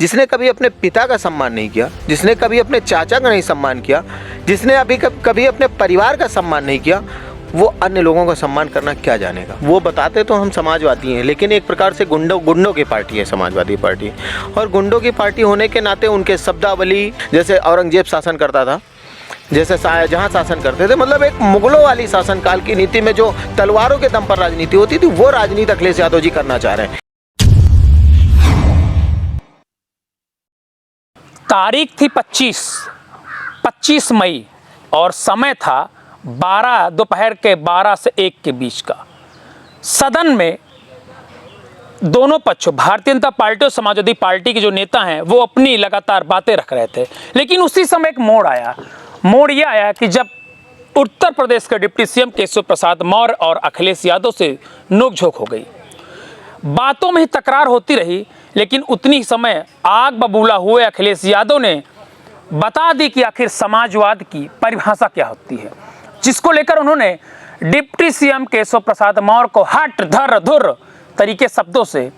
जिसने कभी अपने पिता का सम्मान नहीं किया, जिसने कभी अपने चाचा का नहीं सम्मान किया, जिसने कभी अपने परिवार का सम्मान नहीं किया, वो अन्य लोगों का सम्मान करना क्या जानेगा। वो बताते तो हम समाजवादी हैं, लेकिन एक प्रकार से गुंडों की पार्टी है समाजवादी पार्टी। और गुंडों की पार्टी होने के नाते उनके शब्दावली, जैसे औरंगजेब शासन करता था, जैसे शाहजहां शासन करते थे, मतलब एक मुगलों वाली शासनकाल की नीति में जो तलवारों के दम पर राजनीति होती थी, वो राजनीति अखिलेश यादव जी करना चाह रहे हैं। तारीख थी 25 मई और समय था दोपहर के 12 से 1 के बीच का। सदन में दोनों पक्षों, भारतीय जनता पार्टी और समाजवादी पार्टी के जो नेता हैं वो अपनी लगातार बातें रख रहे थे, लेकिन उसी समय एक मोड़ यह आया कि जब उत्तर प्रदेश के डिप्टी सीएम केशव प्रसाद मौर्य और अखिलेश यादव से नोकझोंक हो गई। बातों में ही तकरार होती रही, लेकिन उतनी ही समय आग बबूला हुए अखिलेश यादव ने बता दी कि आखिर समाजवाद की परिभाषा क्या होती है, जिसको लेकर उन्होंने डिप्टी सीएम केशव प्रसाद मौर्य को हट धर धुर तरीके शब्दों से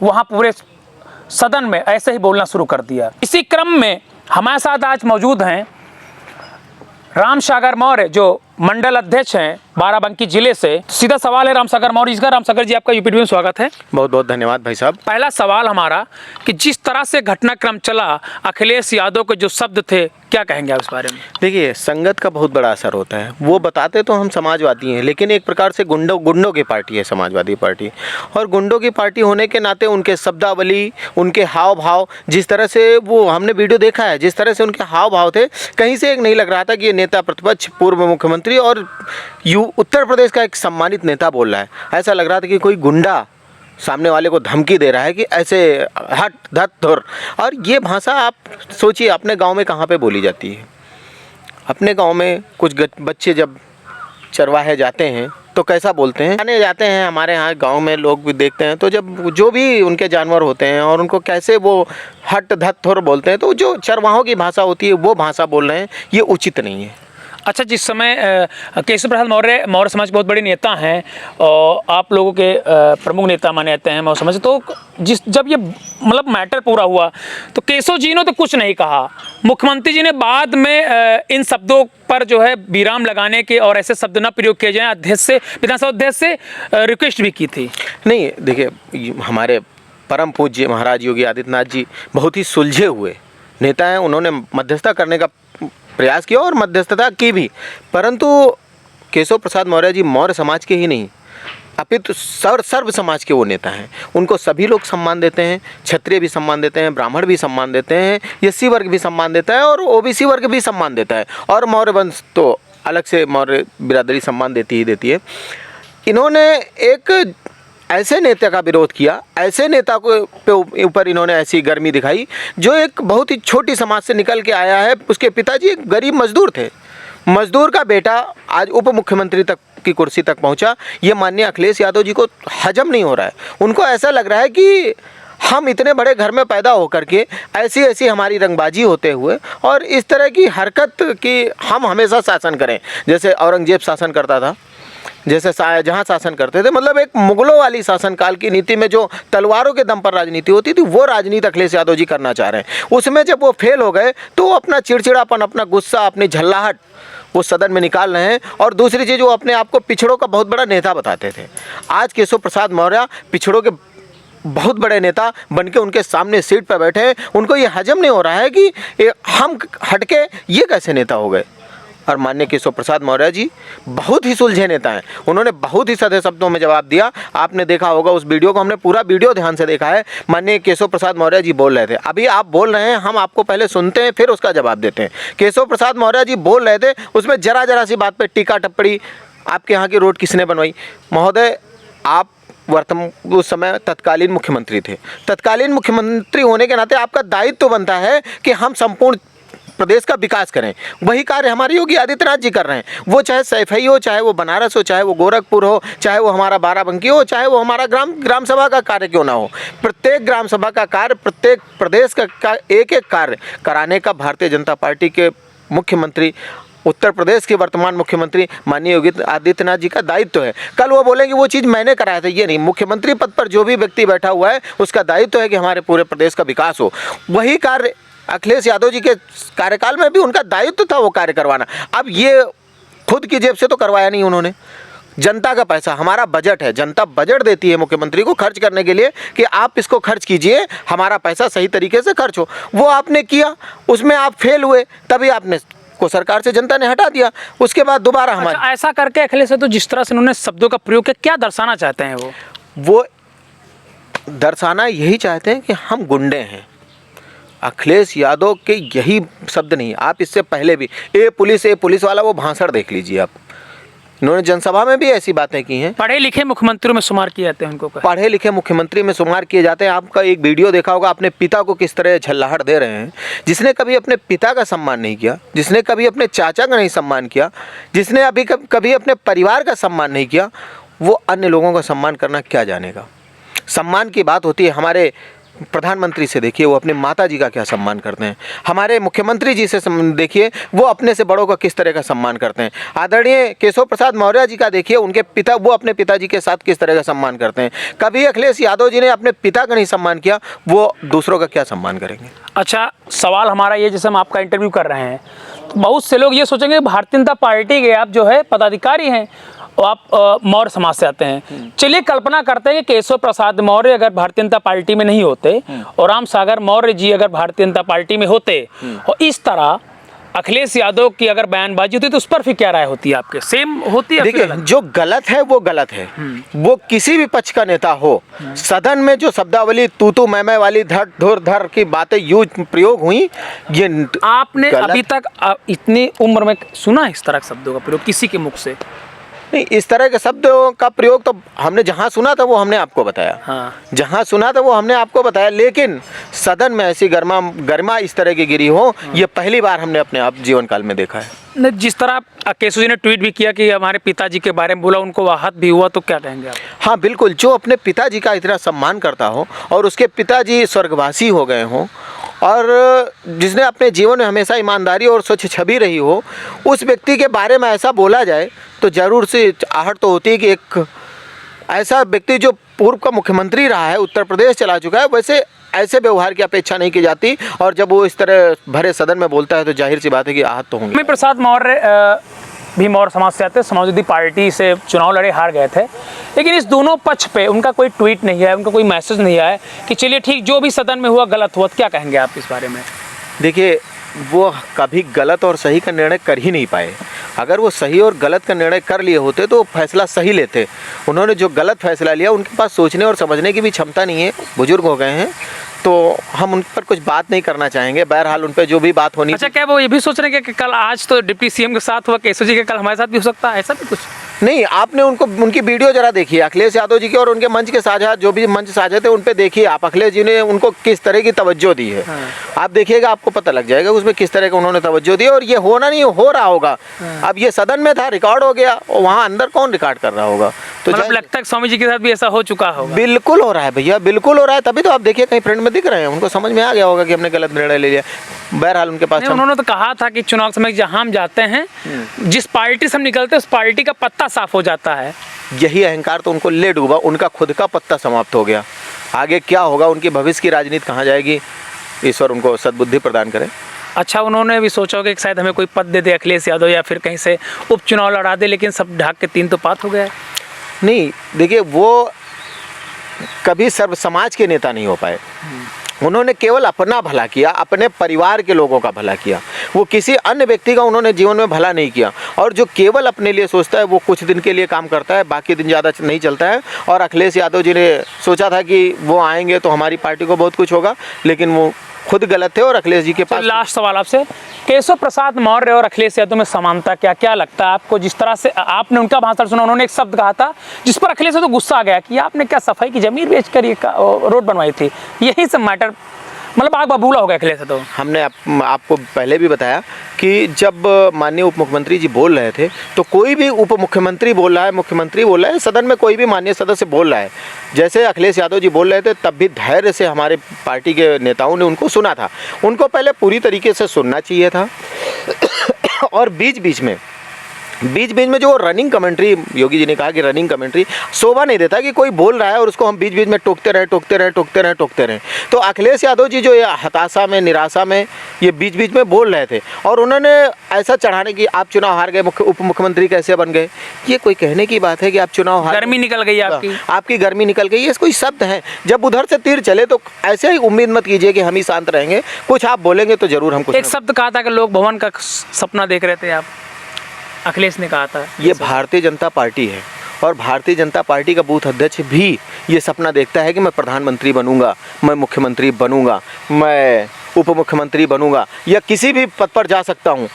वहां पूरे सदन में ऐसे ही बोलना शुरू कर दिया। इसी क्रम में हमारे साथ आज मौजूद हैं रामसागर मौर्य, जो मंडल अध्यक्ष हैं बाराबंकी जिले से। सीधा सवाल है रामसागर मौर्य जी का। रामसागर जी, आपका यूपी टीवी में स्वागत है। बहुत बहुत धन्यवाद भाई साहब। पहला सवाल हमारा कि जिस तरह से घटनाक्रम चला, अखिलेश यादव के जो शब्द थे, क्या कहेंगे आप इस बारे में? देखिए, संगत का बहुत बड़ा असर होता है। वो बताते तो हम समाजवादी हैं, लेकिन एक प्रकार से गुंडों की पार्टी है समाजवादी पार्टी। और गुंडों की पार्टी होने के नाते उनके शब्दावली, उनके हाव भाव, जिस तरह से वो हमने वीडियो देखा है, जिस तरह से उनके हाव भाव थे, कहीं से एक नहीं लग रहा था कि ये नेता प्रतिपक्ष, पूर्व मुख्यमंत्री और उत्तर प्रदेश का एक सम्मानित नेता बोल रहा है। ऐसा लग रहा था कि कोई गुंडा सामने वाले को धमकी दे रहा है कि ऐसे हट धत धुर। और ये भाषा आप सोचिए, अपने गांव में कहाँ पे बोली जाती है। अपने गांव में कुछ बच्चे जब चरवाहे जाते हैं तो कैसा बोलते हैं, आने जाते हैं, हमारे यहाँ गांव में लोग भी देखते हैं, तो जब जो भी उनके जानवर होते हैं और उनको कैसे वो हट धत धुर बोलते हैं, तो जो चरवाहों की भाषा होती है वो भाषा बोल रहे हैं, ये उचित नहीं है। अच्छा, जिस समय केशव प्रसाद मौर्य समाज के बहुत बड़े नेता हैं और आप लोगों के प्रमुख नेता माने जाते हैं मौर्य समाज, तो जब ये मतलब मैटर पूरा हुआ तो केशव जी ने तो कुछ नहीं कहा, मुख्यमंत्री जी ने बाद में इन शब्दों पर जो है विराम लगाने के और ऐसे शब्द न प्रयोग किए जाए विधानसभा अध्यक्ष से रिक्वेस्ट भी की थी। नहीं, देखिए, हमारे परम पूज्य महाराज योगी आदित्यनाथ जी बहुत ही सुलझे हुए नेता हैं। उन्होंने मध्यस्थता करने का प्रयास किया और मध्यस्थता की भी, परंतु केशव प्रसाद मौर्य जी मौर्य समाज के ही नहीं, अपितु सर्व समाज के वो नेता हैं। उनको सभी लोग सम्मान देते हैं, क्षत्रिय भी सम्मान देते हैं, ब्राह्मण भी सम्मान देते हैं, एससी वर्ग भी सम्मान देता है और ओबीसी वर्ग भी सम्मान देता है, और मौर्य वंश तो अलग से मौर्य बिरादरी सम्मान देती है। इन्होंने एक ऐसे नेता का विरोध किया, ऐसे नेता को ऊपर इन्होंने ऐसी गर्मी दिखाई जो एक बहुत ही छोटी समाज से निकल के आया है। उसके पिताजी एक गरीब मजदूर थे, मजदूर का बेटा आज उप मुख्यमंत्री तक की कुर्सी तक पहुंचा। ये माननीय अखिलेश यादव जी को हजम नहीं हो रहा है। उनको ऐसा लग रहा है कि हम इतने बड़े घर में पैदा होकर के ऐसी हमारी रंगबाजी होते हुए और इस तरह की हरकत कि हम हमेशा शासन करें, जैसे औरंगजेब शासन करता था, जैसे शाहजहां शासन करते थे, मतलब एक मुगलों वाली शासनकाल की नीति में जो तलवारों के दम पर राजनीति होती थी, वो राजनीति अखिलेश यादव जी करना चाह रहे हैं। उसमें जब वो फेल हो गए तो वो अपना चिड़चिड़ापन, अपना गुस्सा, अपनी झल्लाहट वो सदन में निकाल रहे हैं। और दूसरी चीज़, वो अपने आप को पिछड़ों का बहुत बड़ा नेता बताते थे। आज केशव प्रसाद मौर्य पिछड़ों के बहुत बड़े नेता बनके उनके सामने सीट पर बैठे हैं। उनको ये हजम नहीं हो रहा है कि हम हटके ये कैसे नेता हो गए। और माननीय केशव प्रसाद मौर्य जी बहुत ही सुलझे नेता हैं। उन्होंने बहुत ही सादे शब्दों में जवाब दिया। आपने देखा होगा उस वीडियो को, हमने पूरा वीडियो ध्यान से देखा है। माननीय केशव प्रसाद मौर्य जी बोल रहे थे, अभी आप बोल रहे हैं, हम आपको पहले सुनते हैं फिर उसका जवाब देते हैं। केशव प्रसाद मौर्य जी बोल रहे थे, उसमें जरा सी बात पर टीका टिप्पणी, आपके यहाँ की रोड किसने बनवाई। महोदय, आप उस समय तत्कालीन मुख्यमंत्री थे। तत्कालीन मुख्यमंत्री होने के नाते आपका दायित्व बनता है कि हम संपूर्ण प्रदेश का विकास करें। वही कार्य हमारे योगी आदित्यनाथ जी कर रहे हैं। वो चाहे सैफई हो, चाहे वो बनारस हो, चाहे वो गोरखपुर हो, चाहे वो हमारा बाराबंकी हो, चाहे वो हमारा ग्राम सभा का कार्य क्यों ना हो। प्रत्येक ग्राम सभा का कार्य, प्रत्येक प्रदेश का एक कार्य कराने का भारतीय जनता पार्टी के मुख्यमंत्री उत्तर प्रदेश के वर्तमान मुख्यमंत्री माननीय योगी आदित्यनाथ जी का दायित्व है। कल वो बोलेंगे वो चीज़ मैंने कराया था, ये नहीं। मुख्यमंत्री पद पर जो भी व्यक्ति बैठा हुआ है उसका दायित्व है कि हमारे पूरे प्रदेश का विकास हो। वही कार्य अखिलेश यादव जी के कार्यकाल में भी उनका दायित्व था वो कार्य करवाना। अब ये खुद की जेब से तो करवाया नहीं उन्होंने। जनता का पैसा, हमारा बजट है, जनता बजट देती है मुख्यमंत्री को खर्च करने के लिए कि आप इसको खर्च कीजिए, हमारा पैसा सही तरीके से खर्च हो। वो आपने किया, उसमें आप फेल हुए, तभी आपने को सरकार से जनता ने हटा दिया। उसके बाद दोबारा हमारे ऐसा करके अखिलेश यादव जिस तरह से उन्होंने शब्दों का प्रयोग किया, क्या दर्शाना चाहते हैं वो दर्शाना यही चाहते हैं कि हम गुंडे हैं। अखिलेश यादव के यही शब्द नहीं, आप इससे पहले भी ए पुलिस वाला वो भाषण देख लीजिए आप। इन्होंने जनसभा में भी ऐसी बातें की हैं। पढ़े लिखे मुख्यमंत्रियों में शुमार किए जाते हैं उनको, पढ़े लिखे मुख्यमंत्री में शुमार किए जाते हैं। आपका एक वीडियो देखा होगा, अपने पिता को किस तरह झल्लाहट दे रहे हैं। जिसने कभी अपने पिता का सम्मान नहीं किया, जिसने कभी अपने चाचा का नहीं सम्मान किया, जिसने अभी कभी अपने परिवार का सम्मान नहीं किया, वो अन्य लोगों का सम्मान करना क्या जानेगा। सम्मान की बात होती है, हमारे प्रधानमंत्री से देखिए वो अपने माता जी का क्या सम्मान करते हैं। हमारे मुख्यमंत्री जी से देखिए वो अपने से बड़ों का किस तरह का सम्मान करते हैं। आदरणीय केशव प्रसाद मौर्य जी का देखिए, उनके पिता वो अपने पिताजी के साथ किस तरह का सम्मान करते हैं। कभी अखिलेश यादव जी ने अपने पिता का नहीं सम्मान किया, वो दूसरों का क्या सम्मान करेंगे। अच्छा, सवाल हमारा ये, जैसे हम आपका इंटरव्यू कर रहे हैं तो बहुत से लोग ये सोचेंगे भारतीय जनता पार्टी के आप जो है पदाधिकारी हैं और आप मौर्य समाज से आते हैं। चलिए कल्पना करते हैं कि केशव प्रसाद मौर्य अगर भारतीय जनता पार्टी में नहीं होते और राम सागर मौर्य जी अगर भारतीय जनता पार्टी में होते और इस तरह अखिलेश यादव की अगर बयानबाजी होती तो उस पर फिर क्या राय होती है आपके? सेम होती है? देखिए, जो गलत है वो गलत है। वो किसी भी पक्ष का नेता हो, सदन में जो शब्दावली तू मैं वाली धड़ धुर धर की बातें यूज प्रयोग हुई, ये आपने अभी तक इतनी उम्र में सुना इस तरह के शब्दों का प्रयोग किसी के मुख से? नहीं, इस तरह के शब्दों का प्रयोग तो हमने जहाँ सुना था वो हमने आपको बताया। हाँ। जहाँ सुना था वो हमने आपको बताया, लेकिन सदन में ऐसी गर्मा इस तरह की गिरी हो, ये पहली बार हमने अपने आप जीवन काल में देखा है। जिस तरह केशव जी ने ट्वीट भी किया कि हमारे पिताजी के बारे में बोला, उनको आहत भी हुआ, तो क्या कहेंगे आप? हाँ बिल्कुल, जो अपने पिताजी का इतना सम्मान करता हो और उसके पिताजी स्वर्गवासी हो गए हों और जिसने अपने जीवन में हमेशा ईमानदारी और स्वच्छ छवि रही हो, उस व्यक्ति के बारे में ऐसा बोला जाए तो ज़रूर से आहट तो होती है कि एक ऐसा व्यक्ति जो पूर्व का मुख्यमंत्री रहा है, उत्तर प्रदेश चला चुका है, वैसे ऐसे व्यवहार की अपेक्षा नहीं की जाती। और जब वो इस तरह भरे सदन में बोलता है तो जाहिर सी बात है कि आहत तो होंगे। मैं प्रसाद मौर्य भी मौर्य समाज से आते, समाजवादी पार्टी से चुनाव लड़े, हार गए थे, लेकिन इस दोनों पक्ष पे उनका कोई ट्वीट नहीं है, उनका कोई मैसेज नहीं आया कि चलिए ठीक, जो भी सदन में हुआ गलत हुआ। क्या कहेंगे आप इस बारे में? देखिए, वो कभी गलत और सही का निर्णय कर ही नहीं पाए। अगर वो सही और गलत का निर्णय कर लिए होते तो फैसला सही लेते। उन्होंने जो गलत फैसला लिया, उनके पास सोचने और समझने की भी क्षमता नहीं है, बुजुर्ग हो गए हैं, तो हम उन पर कुछ बात नहीं करना चाहेंगे। बहरहाल उन पर जो भी बात होनी। अच्छा, क्या वो ये भी सोच रहे हैं कि कल आज तो डिप्टी सीएम के साथ हुआ, केशव जी के कल हमारे साथ भी हो सकता है, ऐसा भी कुछ? नहीं, आपने उनकी वीडियो जरा देखिए, अखिलेश यादव जी के और उनके मंच के साझा, जो भी मंच साझे थे उन पे देखिए आप, अखिलेश जी ने उनको किस तरह की तवज्जो दी है। हाँ। आप देखिएगा, आपको पता लग जाएगा उसमें किस तरह का उन्होंने तवज्जो दी। और ये होना नहीं हो रहा होगा। हाँ। अब ये सदन में था, रिकॉर्ड हो गया, और वहाँ अंदर कौन रिकॉर्ड कर रहा होगा? तो मतलब लगता है स्वामी जी के साथ भी ऐसा हो चुका होगा। बिल्कुल हो रहा है भैया, बिल्कुल हो रहा है। तभी तो आप देखिए कहीं फ्रंट में दिख रहे हैं, उनको समझ में आ गया होगा कि हमने गलत निर्णय ले लिया। बहरहाल उनके पास उन्होंने तो कहा था कि चुनाव समय जहाँ हम जाते हैं, जिस पार्टी से हम निकलते हैं उस पार्टी का पत्ता साफ हो जाता है। यही अहंकार तो उनको ले डूबा, उनका खुद का पत्ता समाप्त हो गया। आगे क्या होगा, उनकी भविष्य की राजनीति कहाँ जाएगी, ईश्वर उनको सद्बुद्धि प्रदान करे। अच्छा, उन्होंने भी सोचा होगा कि शायद हमें कोई पद दे दे अखिलेश यादव, या फिर कहीं से उपचुनाव लड़ा दे, लेकिन सब ढाक के तीन तो पात हो गया है। नहीं, देखिए, वो कभी सर्व समाज के नेता नहीं हो पाए। उन्होंने केवल अपना भला किया, अपने परिवार के लोगों का भला किया। वो किसी अन्य व्यक्ति का उन्होंने जीवन में भला नहीं किया। और जो केवल अपने लिए सोचता है वो कुछ दिन के लिए काम करता है, बाकी दिन ज़्यादा नहीं चलता है। और अखिलेश यादव जी ने सोचा था कि वो आएंगे तो हमारी पार्टी को बहुत कुछ होगा, लेकिन वो खुद गलत थे। और अखिलेश जी के पास लास्ट सवाल आपसे, केशव प्रसाद मौर्य और अखिलेश यादव में समानता क्या लगता है आपको? जिस तरह से आपने उनका भाषण सुना, उन्होंने एक शब्द कहा था जिस पर अखिलेश यादव गुस्सा आ गया कि आपने क्या सफाई की जमीन बेचकर ये रोड बनवाई थी। यही सब मैटर, मतलब आग बबूला हो गया अखिलेश यादव। हमने आपको पहले भी बताया कि जब माननीय उप मुख्यमंत्री जी बोल रहे थे तो कोई भी उप मुख्यमंत्री बोल रहा है, मुख्यमंत्री बोल रहा है, सदन में कोई भी माननीय सदस्य बोल रहा है, जैसे अखिलेश यादव जी बोल रहे थे, तब भी धैर्य से हमारे पार्टी के नेताओं ने उनको सुना था। उनको पहले पूरी तरीके से सुनना चाहिए था और बीच बीच में जो रनिंग कमेंट्री, योगी जी ने कहा कि रनिंग कमेंट्री शोभा नहीं देता कि कोई बोल रहा है और उसको हम बीच बीच में टोकते रहे। तो अखिलेश यादव जी जो ये हताशा में, निराशा में ये बीच बीच में बोल रहे थे और उन्होंने ऐसा चढ़ाने की, आप चुनाव हार गए, उप मुख्यमंत्री कैसे बन गए, ये कोई कहने की बात है कि आप चुनाव हार, गर्मी निकल गई आपकी गर्मी निकल गई, ये कोई शब्द है। जब उधर से तीर चले तो ऐसे ही उम्मीद मत कीजिए कि हम ही शांत रहेंगे, कुछ आप बोलेंगे तो जरूर हम कुछ। एक शब्द कहा था कि लोक भवन का सपना देख रहे थे आप, अखिलेश ने कहा था। ये भारतीय जनता पार्टी है और भारतीय जनता पार्टी का बूथ अध्यक्ष भी ये सपना देखता है कि मैं प्रधानमंत्री बनूंगा, मैं मुख्यमंत्री बनूंगा, मैं उप मुख्यमंत्री बनूंगा या किसी भी पद पर जा सकता हूं।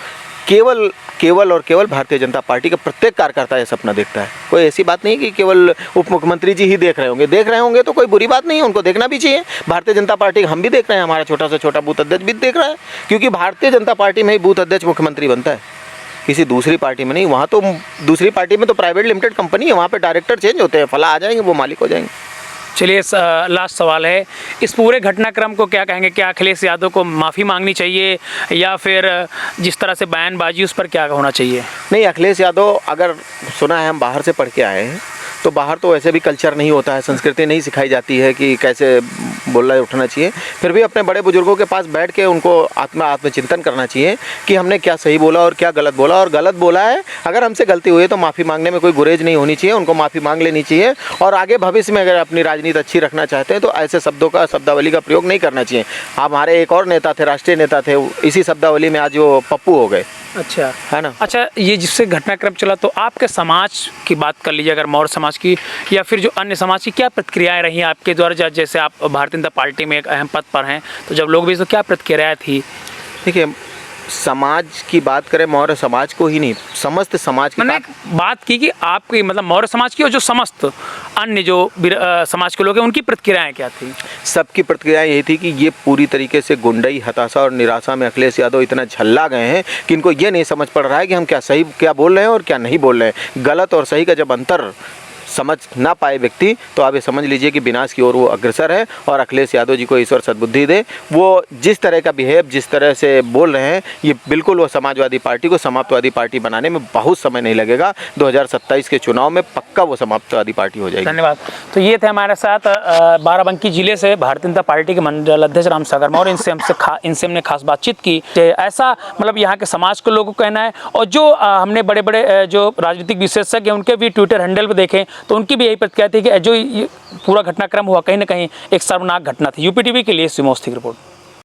केवल भारतीय जनता पार्टी का प्रत्येक कार्यकर्ता ये सपना देखता है। कोई ऐसी बात नहीं कि केवल उप मुख्यमंत्री जी ही देख रहे होंगे तो कोई बुरी बात नहीं है, उनको देखना भी चाहिए। भारतीय जनता पार्टी हम भी देख रहे हैं, हमारा छोटा से छोटा बूथ अध्यक्ष भी देख रहा है, क्योंकि भारतीय जनता पार्टी में ही बूथ अध्यक्ष मुख्यमंत्री बनता है, किसी दूसरी पार्टी में नहीं। वहाँ तो दूसरी पार्टी में तो प्राइवेट लिमिटेड कंपनी है, वहाँ पे डायरेक्टर चेंज होते हैं, फला आ जाएंगे वो मालिक हो जाएंगे। चलिए, लास्ट सवाल है, इस पूरे घटनाक्रम को क्या कहेंगे? क्या अखिलेश यादव को माफ़ी मांगनी चाहिए या फिर जिस तरह से बयानबाजी उस पर क्या होना चाहिए? नहीं, अखिलेश यादव, अगर सुना है हम बाहर से पढ़ के आए हैं तो बाहर तो वैसे भी कल्चर नहीं होता है, संस्कृति नहीं सिखाई जाती है कि कैसे बोलना उठना चाहिए। फिर भी अपने बड़े बुजुर्गों के पास बैठ के उनको आत्मचिंतन करना चाहिए कि हमने क्या सही बोला और क्या गलत बोला, और गलत बोला है अगर हमसे गलती हुई है तो माफ़ी मांगने में कोई गुरेज नहीं होनी चाहिए, उनको माफ़ी मांग लेनी चाहिए। और आगे भविष्य में अगर अपनी राजनीति अच्छी रखना चाहते हैं तो ऐसे शब्दावली का प्रयोग नहीं करना चाहिए। हमारे एक और नेता थे, राष्ट्रीय नेता थे, इसी शब्दावली में आज वो पप्पू हो गए। अच्छा, है ना। अच्छा, ये जिससे घटनाक्रम चला तो आपके समाज की बात कर लीजिए, अगर मौर्य समाज की या फिर जो अन्य समाज की, क्या प्रतिक्रियाएं रही आपके द्वारा? जैसे आप भारतीय जनता पार्टी में एक अहम पद पर हैं, तो जब लोग भी, तो क्या प्रतिक्रियाएं थी? देखिए, समाज की बात करें, मौर्य समाज को ही नहीं, समस्त समाज की मैंने बात की कि आपकी मतलब मौर्य समाज की और जो समस्त अन्य जो समाज के लोग हैं उनकी प्रतिक्रियाएं क्या थी? सबकी प्रतिक्रिया यही थी कि ये पूरी तरीके से गुंडई, हताशा और निराशा में अखिलेश यादव इतना झल्ला गए हैं कि इनको ये नहीं समझ पड़ रहा है कि हम क्या बोल रहे हैं और क्या नहीं बोल रहे हैं। गलत और सही का जब अंतर समझ ना पाए व्यक्ति, तो आप ये समझ लीजिए कि विनाश की ओर वो अग्रसर है। और अखिलेश यादव जी को ईश्वर सद्बुद्धि दे, वो जिस तरह का बिहेव, जिस तरह से बोल रहे हैं, ये बिल्कुल वो समाजवादी पार्टी को समाप्तवादी पार्टी बनाने में बहुत समय नहीं लगेगा। 2027 के चुनाव में पक्का वो समाप्तवादी पार्टी हो जाएगी। धन्यवाद। तो ये थे हमारे साथ बाराबंकी जिले से भारतीय जनता पार्टी के मंडल अध्यक्ष राम सागर मौर्य। इनसे हमने खास बातचीत की। ऐसा मतलब यहाँ के समाज के लोगों को कहना है, और जो हमने बड़े बड़े जो राजनीतिक विशेषज्ञ हैं उनके भी ट्विटर हैंडल पर देखें तो उनकी भी यही प्रतिक्रिया थी कि जो पूरा घटनाक्रम हुआ कहीं ना कहीं एक शर्मनाक घटना थी। यूपी टीवी के लिए सिमोस्ती की रिपोर्ट।